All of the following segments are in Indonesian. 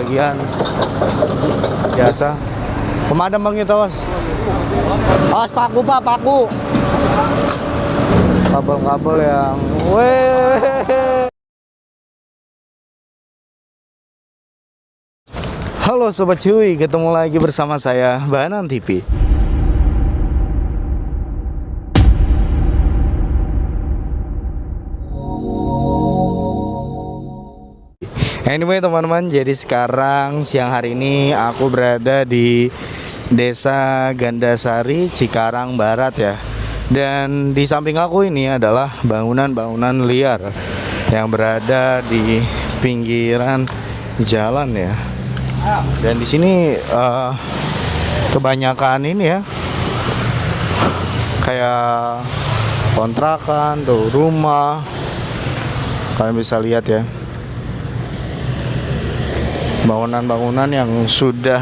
bagian biasa. Pemadam bang itu, awas. Awas paku pak, paku. Kabel-kabel yang, Halo Sobat Cuy, ketemu lagi bersama saya, Banan TV. Anyway teman-teman, jadi sekarang siang hari ini aku berada di Desa Gandasari, Cikarang Barat ya. Dan di samping aku ini adalah bangunan-bangunan liar yang berada di pinggiran jalan ya. Dan di sini kebanyakan ini ya, kayak kontrakan tuh, rumah. Kalian bisa lihat ya, bangunan-bangunan yang sudah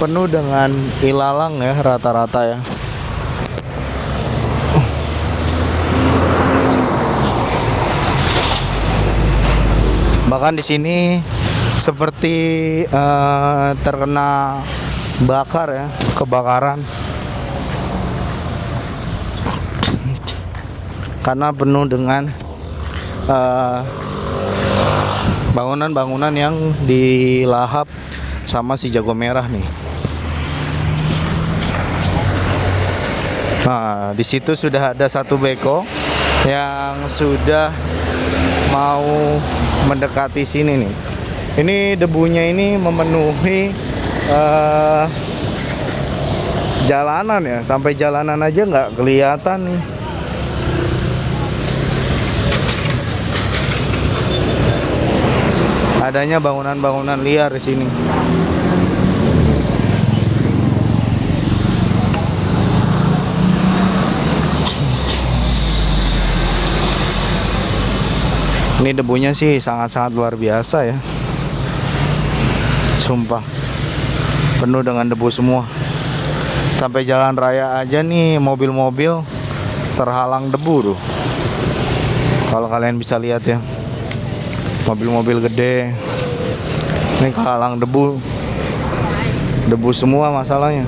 penuh dengan ilalang ya, rata-rata ya. Bahkan di sini seperti terkena bakar ya, kebakaran. Karena penuh dengan bangunan-bangunan yang dilahap sama si jago merah nih. Nah, di situ sudah ada satu beko yang sudah mau mendekati sini nih. Ini debunya ini memenuhi jalanan ya, sampai jalanan aja nggak kelihatan nih. Adanya bangunan-bangunan liar di sini. Ini debunya sih sangat-sangat luar biasa ya. Sumpah, penuh dengan debu semua. Sampai jalan raya aja nih, mobil-mobil terhalang debu tuh. Kalau kalian bisa lihat ya, mobil-mobil gede ini kehalang debu. Debu semua masalahnya.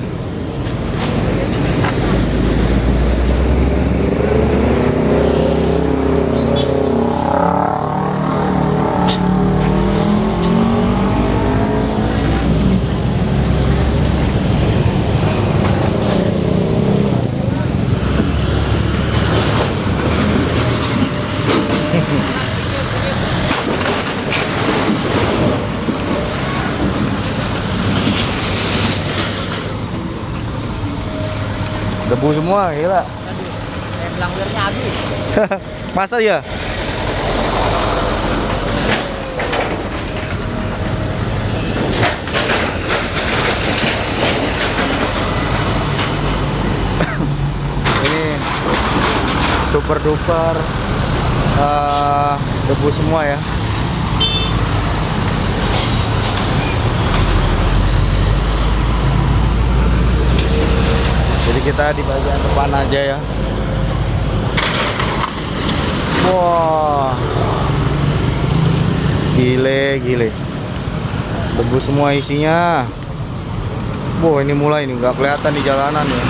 Debu semua, gila. Langwirnya habis. Masa ya? Ini super duper debu semua ya. Jadi kita di bagian depan aja ya. Wah, gile. Debu semua isinya. Wah, ini mulai nih, nggak kelihatan di jalanan ya.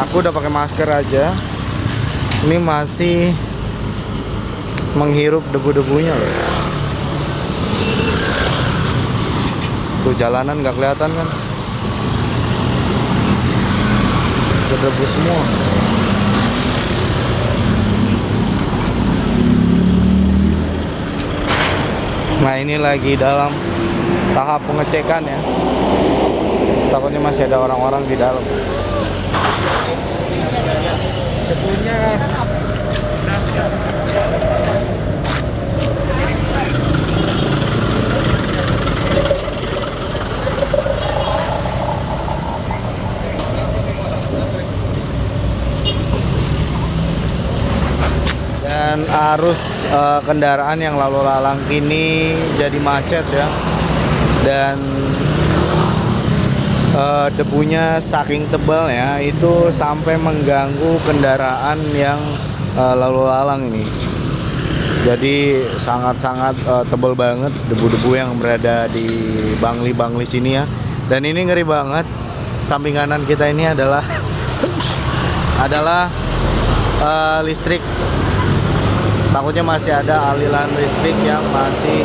Aku udah pakai masker aja. Ini masih menghirup debu-debunya loh. Tuh jalanan nggak kelihatan kan? Debu semua. Nah, ini lagi dalam tahap pengecekan ya. Takutnya masih ada orang-orang di dalam. Debunya dan arus kendaraan yang lalu lalang kini jadi macet ya. Dan debunya saking tebal ya, itu sampai mengganggu kendaraan yang lalu lalang ini. Jadi sangat-sangat tebal banget debu-debu yang berada di bangli-bangli sini ya. Dan ini ngeri banget. Samping kanan kita ini adalah listrik. Takutnya masih ada aliran listrik yang masih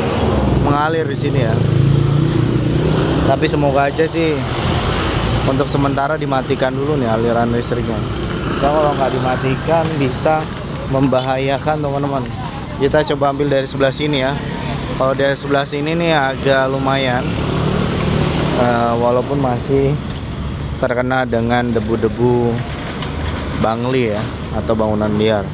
mengalir di sini ya. Tapi semoga aja sih untuk sementara dimatikan dulu nih aliran listriknya. Kalau nggak dimatikan bisa membahayakan teman-teman. Kita coba ambil dari sebelah sini ya. Kalau dari sebelah sini nih agak lumayan, walaupun masih terkena dengan debu-debu bangli ya, atau bangunan liar.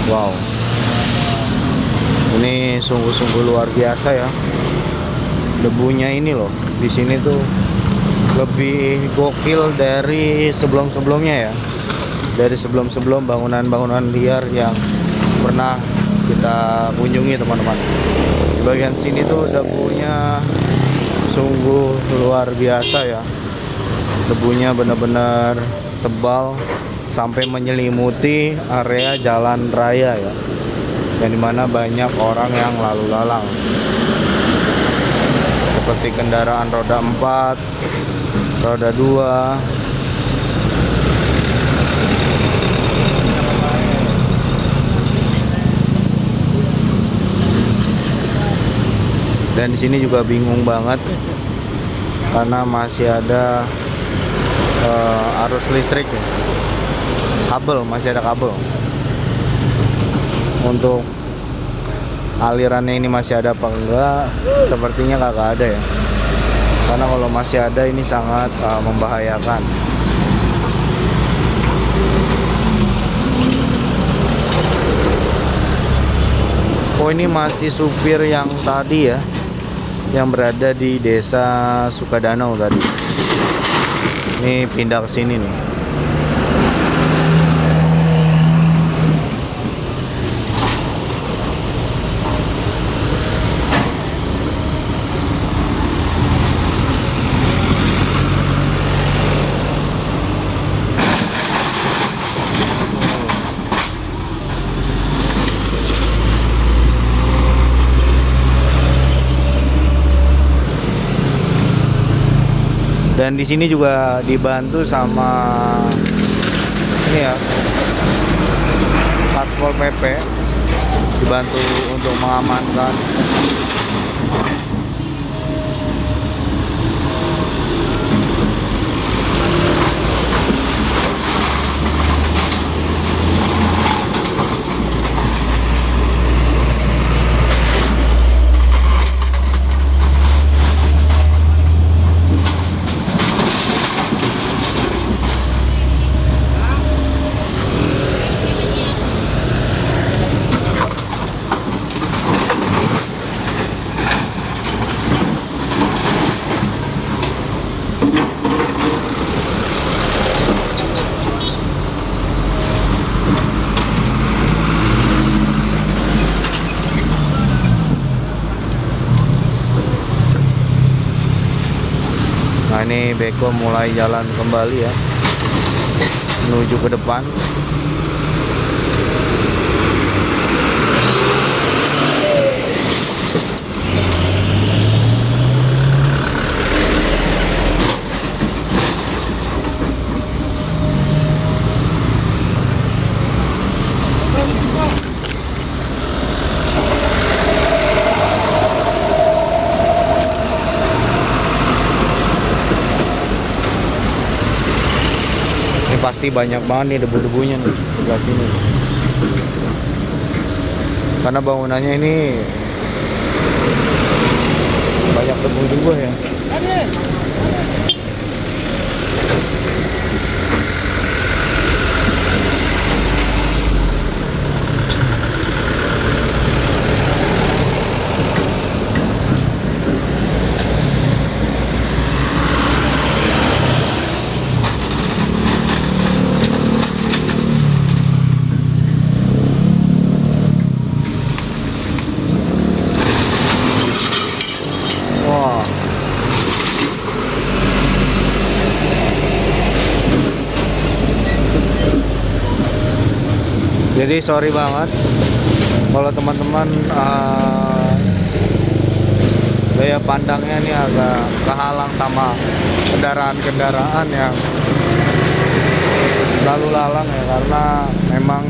Wow, ini sungguh-sungguh luar biasa ya. Debunya ini loh, di sini tuh lebih gokil dari sebelum-sebelumnya ya. Dari sebelum-sebelum bangunan-bangunan liar yang pernah kita kunjungi teman-teman. Di bagian sini tuh debunya sungguh luar biasa ya. Debunya benar-benar tebal sampai menyelimuti area jalan raya ya, yang dimana banyak orang yang lalu lalang, seperti kendaraan roda 4, roda 2. Dan di sini juga bingung banget karena masih ada arus listrik ya. Masih ada kabel. Untuk alirannya ini masih ada apa enggak? Sepertinya kagak ada ya. Karena kalau masih ada ini sangat membahayakan. Oh, ini masih supir yang tadi ya, yang berada di desa Sukadanau tadi. Ini pindah ke sini nih. Dan di sini juga dibantu sama ini ya, Satpol PP, dibantu untuk mengamankan. Nah, ini Beko mulai jalan kembali ya, menuju ke depan. Ini pasti banyak banget nih debu-debunya nih sebelah sini. Karena bangunannya ini banyak debu juga ya. Jadi sorry banget kalau teman-teman daya pandangnya ini agak kehalang sama kendaraan-kendaraan yang lalu lalang ya, karena memang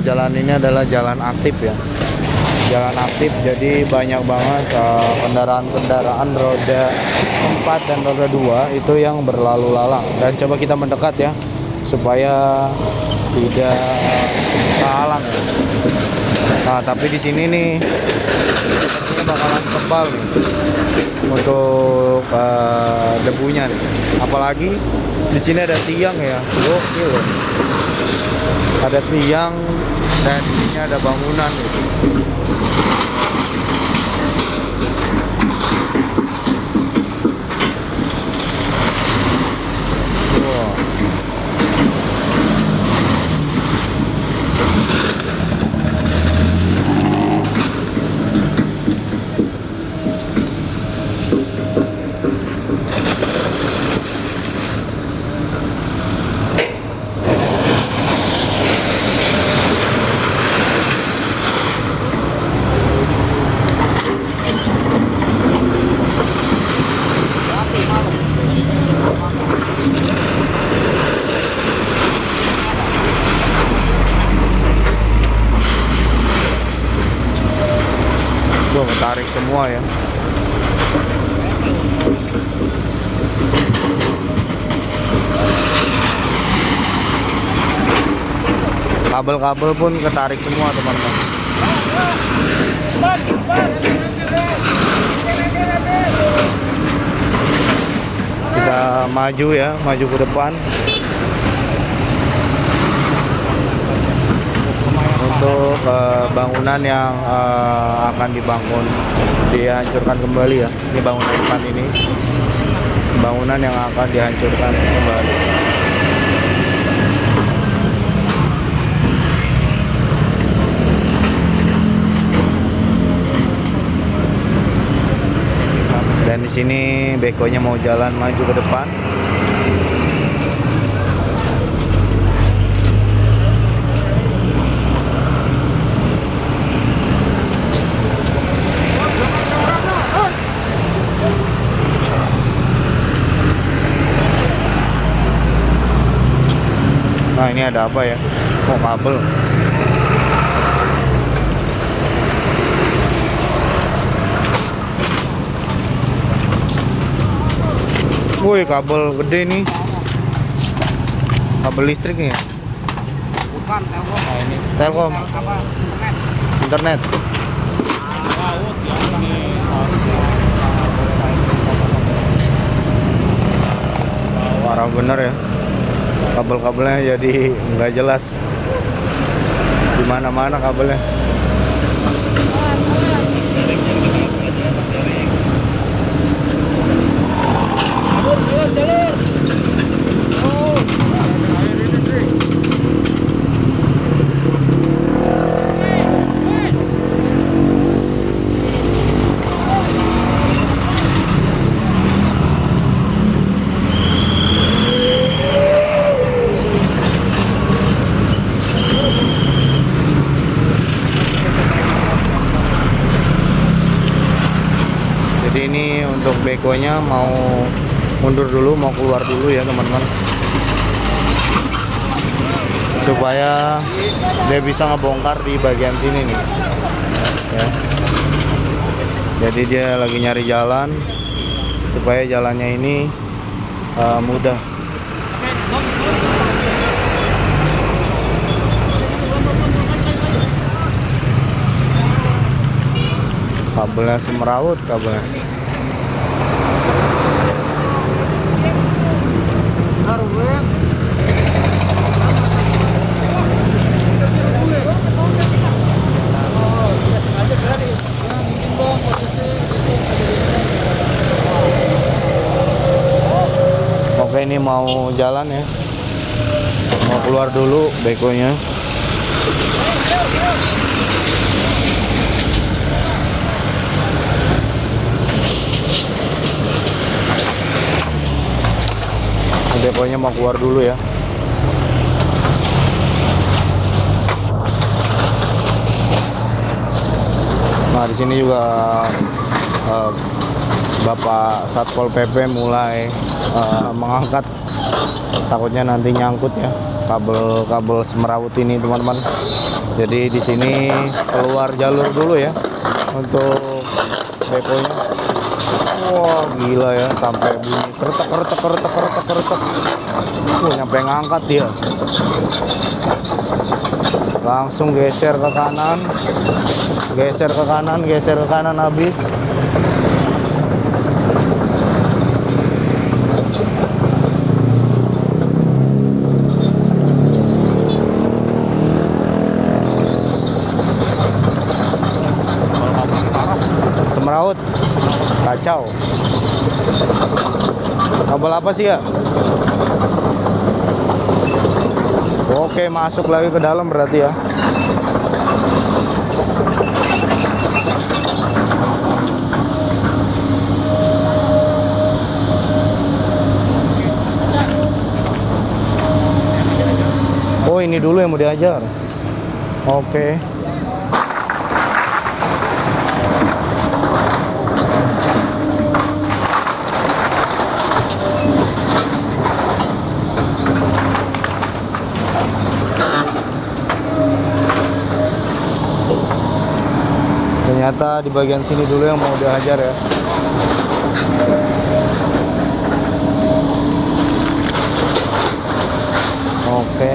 jalan ini adalah jalan aktif ya, jalan aktif, jadi banyak banget kendaraan-kendaraan roda 4 dan roda 2 itu yang berlalu lalang. Dan coba kita mendekat ya supaya tidak kehalang ya. Nah, tapi di sini nih sepertinya bakalan tebal nih untuk debunya nih. Apalagi di sini ada tiang ya, gokil loh. Ada tiang dan di sini ada bangunan gitu. Wow. Wah, tarik semua ya. Kabel-kabel pun ketarik semua teman-teman. Kita maju ya, maju ke depan untuk bangunan yang akan dihancurkan kembali ya. Ini bangunan depan ini, bangunan yang akan dihancurkan kembali. Dan di sini bekonya mau jalan maju ke depan. Nah, ini ada apa ya? Oh, kabel. Woi, kabel gede nih. Kabel listrik nih. Bukan, Telkom. Nah, ini Telkom. Apa? Internet. Parah bener ya. Kabel-kabelnya jadi nggak jelas. Di mana-mana kabelnya. Jadi ini untuk bekonya mau mundur dulu, mau keluar dulu ya teman-teman, supaya dia bisa ngebongkar di bagian sini nih ya. Jadi dia lagi nyari jalan supaya jalannya ini mudah. Kabelnya semeraut kabelnya. Oke, ini mau jalan ya, mau keluar dulu bekonya. Bekonya mau keluar dulu ya. Nah, di sini juga eh, Bapak Satpol PP mulai mengangkat, takutnya nanti nyangkut ya kabel-kabel semrawut ini teman-teman. Jadi di sini keluar jalur dulu ya untuk deponya. Wah gila ya, sampai bunyi keretek keretek keretek keretek keretek. Nyampe ngangkat dia. Langsung geser ke kanan, geser ke kanan, geser ke kanan habis. Semraut, kacau. Kabel apa sih ya? Oke, masuk lagi ke dalam berarti ya. Oh, ini dulu yang mau diajar. Oke. Ternyata di bagian sini dulu yang mau diajar ya. Oke.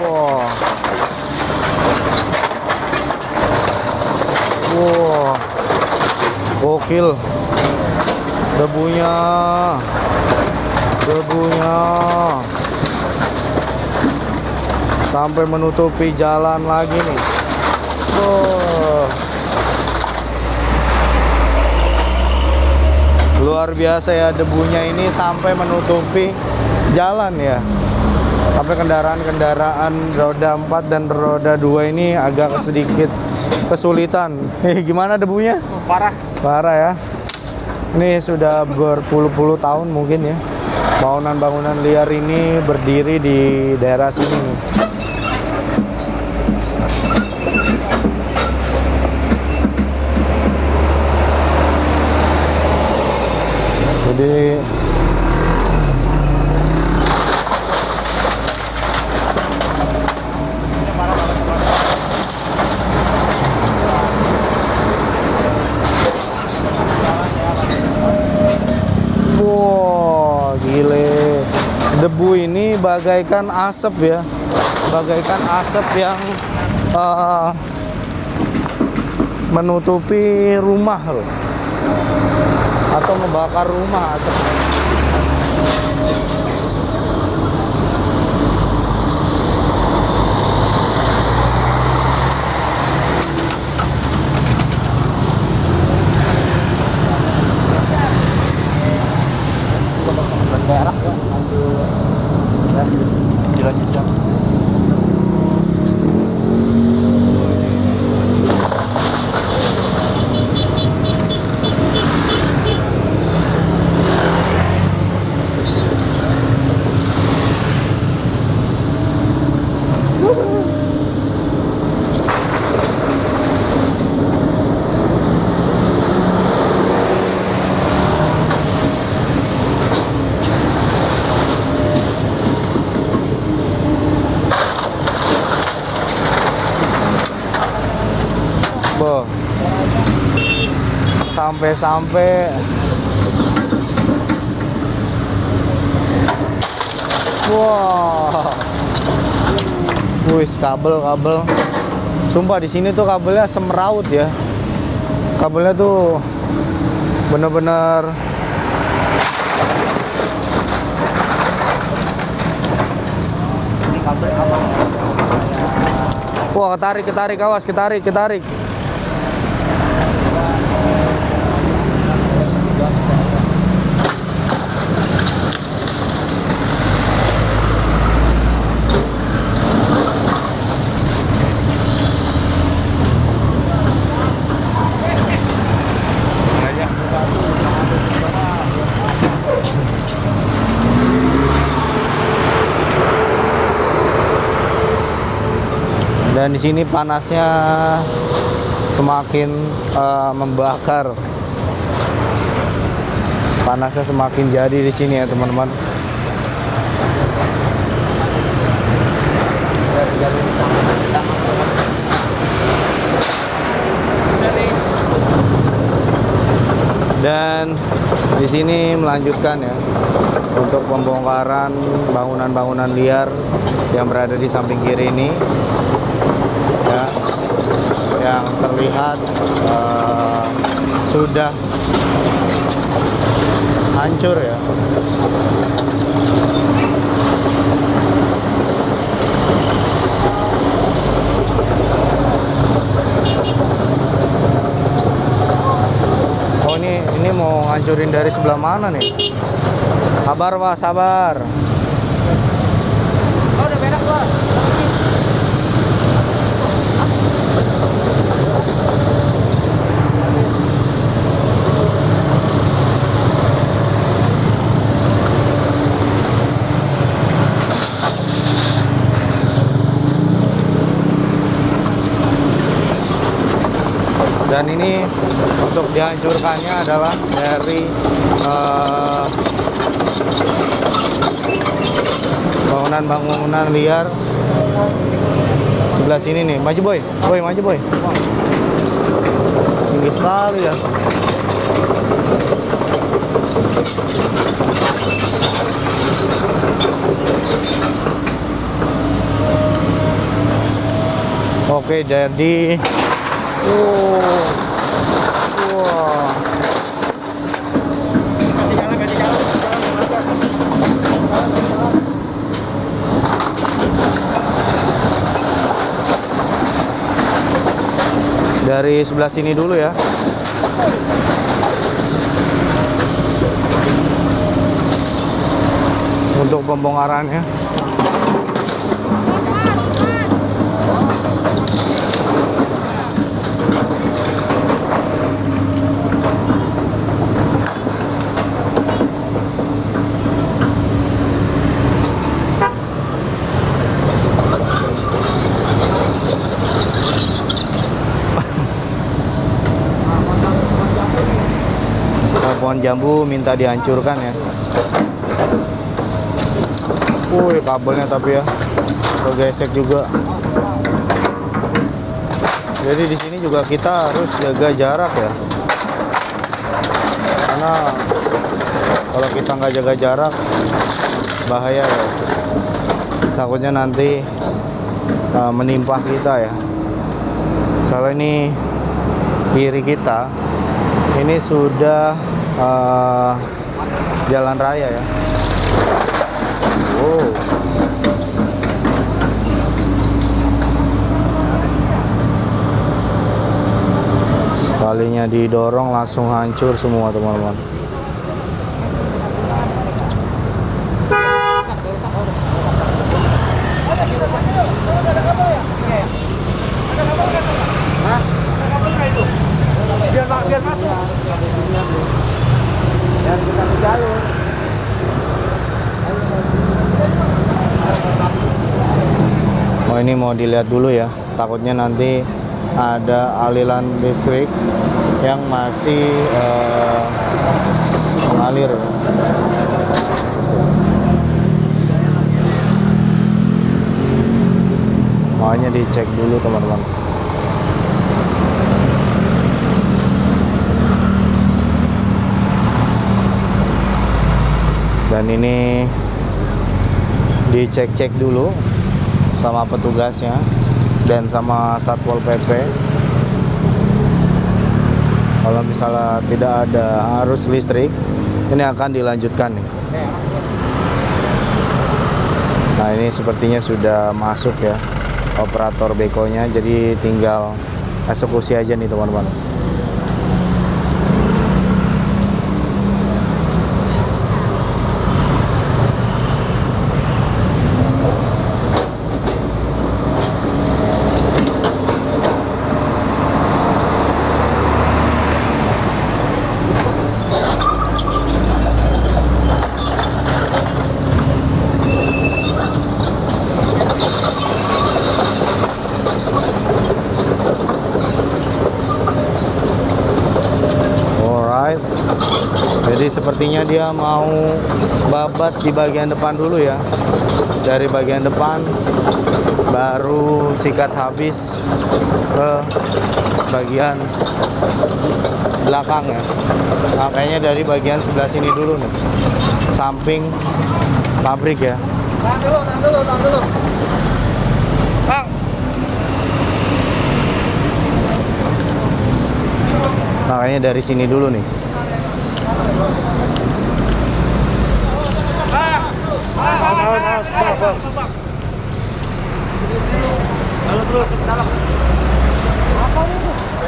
Wow. Wow, gokil. Debunya sampai menutupi jalan lagi nih. Wow, luar biasa ya, debunya ini sampai menutupi jalan ya. Sampai kendaraan-kendaraan roda 4 dan roda 2 ini agak sedikit kesulitan. Gimana debunya? Parah. Parah ya. Ini sudah berpuluh-puluh tahun mungkin ya. Bangunan-bangunan liar ini berdiri di daerah sini. Jadi gile, debu ini bagaikan asap ya, bagaikan asap yang menutupi rumah loh, atau membakar rumah asap. Daerah ya, dilanjutkan. Boh, sampai-sampai wah, wis kabel. Sumpah di sini tuh kabelnya semraut ya. Kabelnya tuh bener-bener Ini kabel apa? wah, ketarik, awas, ketarik. Dan di sini panasnya semakin membakar. Panasnya semakin jadi di sini ya teman-teman. Dan di sini melanjutkan ya untuk pembongkaran bangunan-bangunan liar yang berada di samping kiri ini ya, yang terlihat sudah hancur ya. Oh ini mau ngancurin dari sebelah mana nih? Sabar Pak, sabar. Oh, udah beres, Pak. Dan ini untuk dihancurkannya adalah dari bangunan-bangunan liar sebelah sini nih. Maju boy, boy maju boy. Tinggi sekali ya. Oke, jadi wah. Dari sebelah sini dulu ya. Untuk pembongkarannya. Pohon jambu minta dihancurkan ya. Wih, kabelnya tapi ya kegesek juga. Jadi di sini juga kita harus jaga jarak ya. Karena kalau kita nggak jaga jarak bahaya ya. Takutnya nanti menimpa kita ya. Soalnya ini kiri kita ini sudah jalan raya ya. Wow. Sekalinya didorong langsung hancur semua teman-teman. Biar masuk. Biar kita ke jalur. Oh ini mau dilihat dulu ya. Takutnya nanti ada aliran listrik yang masih mengalir. Makanya dicek dulu teman-teman. Dan ini dicek-cek dulu sama petugasnya dan sama Satpol PP. Kalau misalnya tidak ada arus listrik, ini akan dilanjutkan nih. Nah ini sepertinya sudah masuk ya operator bekonya, jadi tinggal eksekusi aja nih teman-teman. sepertinya dia mau babat di bagian depan dulu ya. Dari bagian depan baru sikat habis ke bagian belakang ya. Nah, kayaknya dari bagian sebelah sini dulu nih, samping pabrik ya. Tahan dulu. Bang. Nah, kayaknya dari sini dulu nih.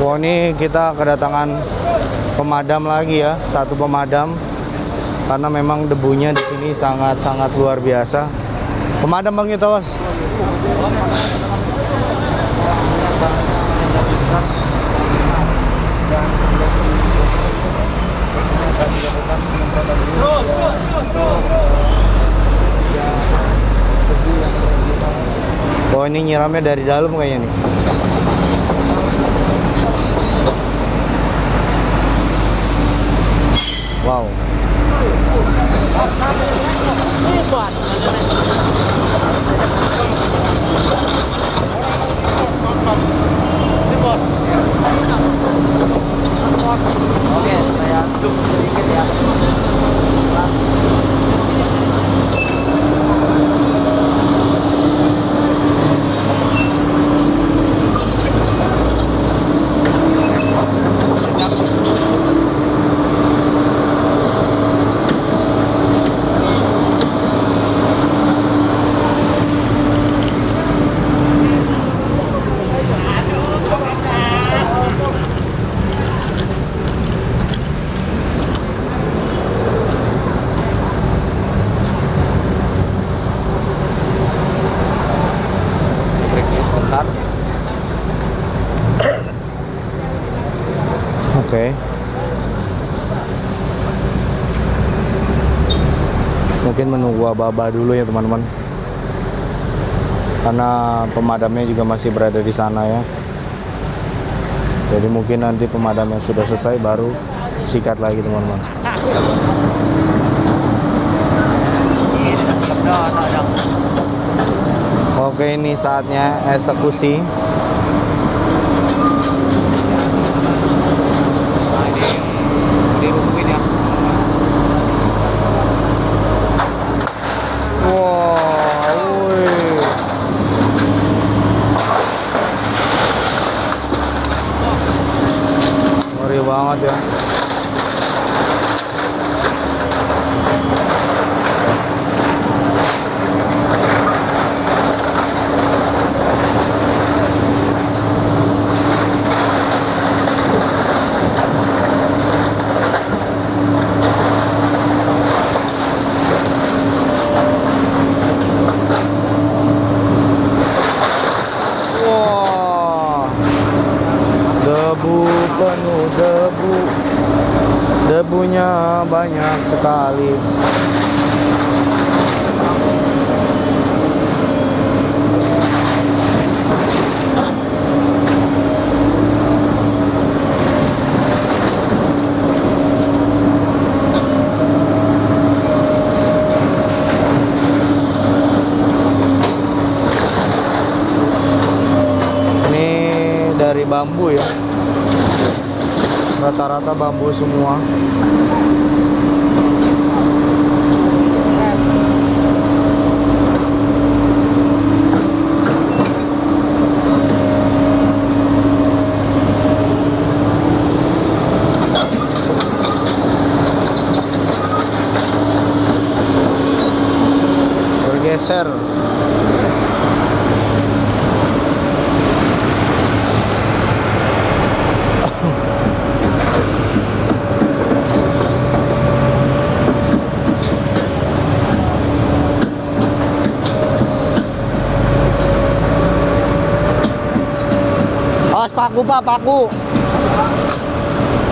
Wah, ini kita kedatangan pemadam lagi ya, satu pemadam, karena memang debunya di sini sangat-sangat luar biasa. Pemadam Bang kita, Bos. Oh, ini nyiramnya dari dalam kayaknya nih. Wow. Oke, saya zoom sedikit ya. Oke. Mungkin menunggu aba-aba dulu ya teman-teman, karena pemadamnya juga masih berada di sana ya. Jadi mungkin nanti pemadamnya sudah selesai baru sikat lagi teman-teman. Oke, ini saatnya eksekusi. Ngeri banget ya. Wah, debu penuh debu, debunya banyak sekali. Ini dari bambu ya, rata-rata bambu semua. Bergeser. Awas paku Pak, paku.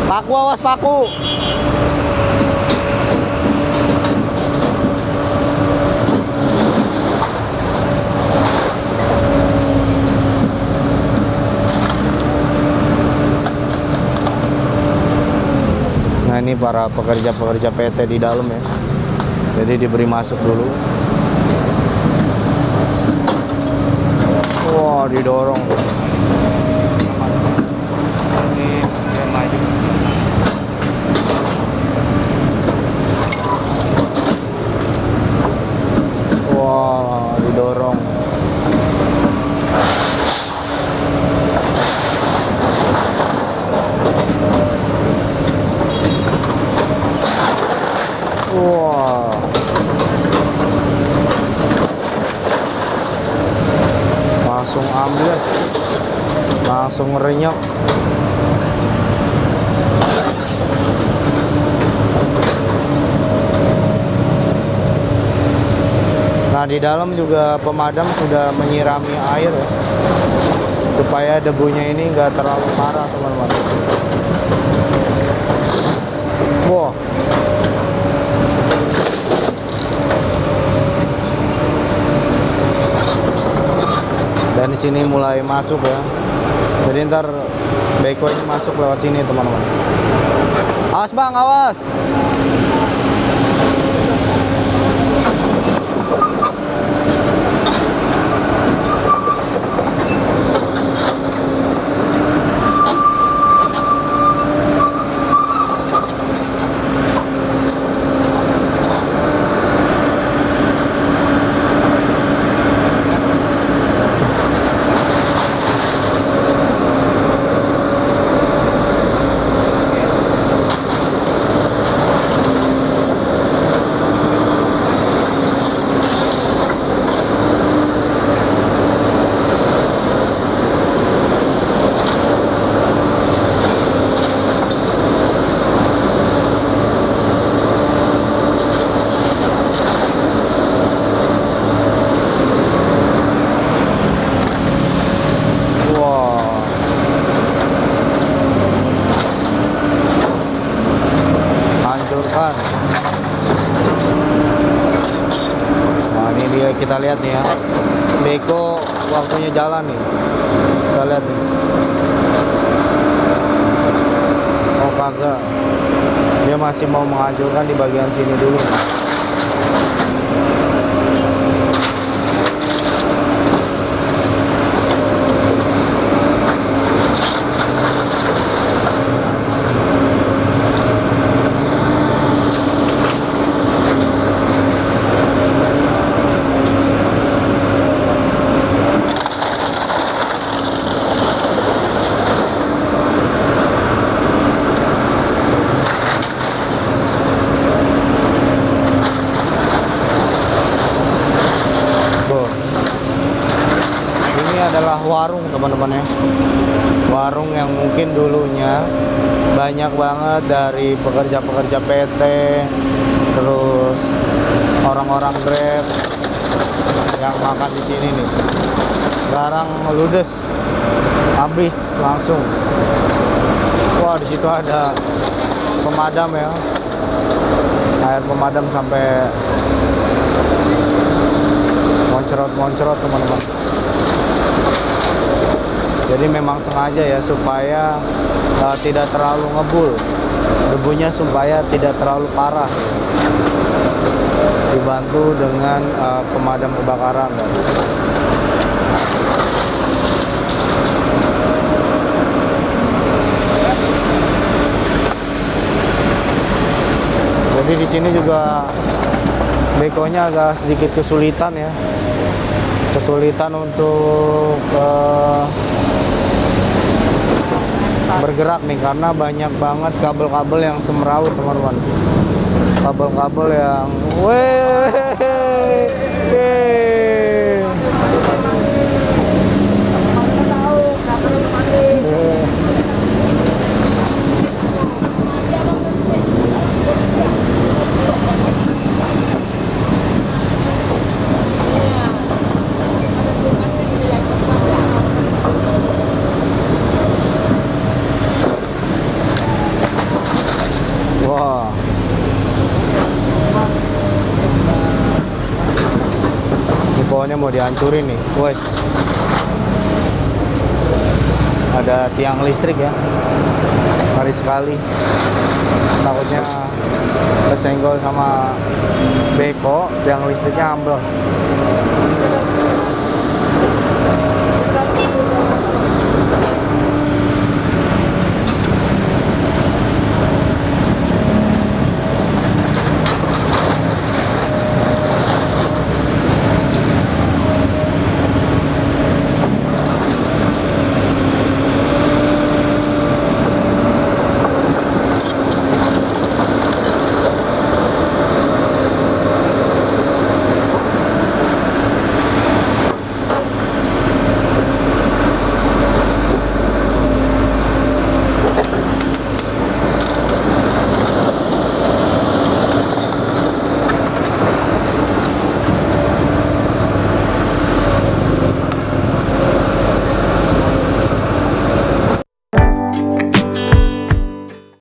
Paku, awas paku. Nah, ini para pekerja-pekerja PT di dalam ya. Jadi diberi masuk dulu. Wah, didorong. Ini dia maju. Wah, didorong. Wah. Langsung ambles. Langsung renyok. Nah, di dalam juga pemadam sudah menyirami air ya, supaya debunya ini nggak terlalu parah teman-teman. Wow. Dan di sini mulai masuk ya. Jadi ntar beko ini masuk lewat sini teman-teman. Awas bang, awas. Hancurkan. Nah, ini dia, kita lihat nih ya. Beko waktunya jalan nih. Kita lihat nih. Oh kagak. Dia masih mau menghancurkan di bagian sini dulu. Adalah warung teman-teman ya, warung yang mungkin dulunya banyak banget dari pekerja-pekerja PT, terus orang-orang Grab yang makan di sini nih. Sekarang ludes, habis langsung. Wah, di situ ada pemadam ya, air pemadam sampai moncrot-moncrot teman-teman. Jadi memang sengaja ya supaya tidak terlalu ngebul, debunya supaya tidak terlalu parah. Dibantu dengan pemadam kebakaran. Jadi di sini juga bekonya agak sedikit kesulitan ya, kesulitan untuk bergerak nih karena banyak banget kabel-kabel yang semeraut teman-teman. Kabel-kabel yang wah. Ini pohonnya mau dihancurin nih, wes. Ada tiang listrik ya, ngeri sekali. Takutnya kesenggol sama beko yang listriknya amblos.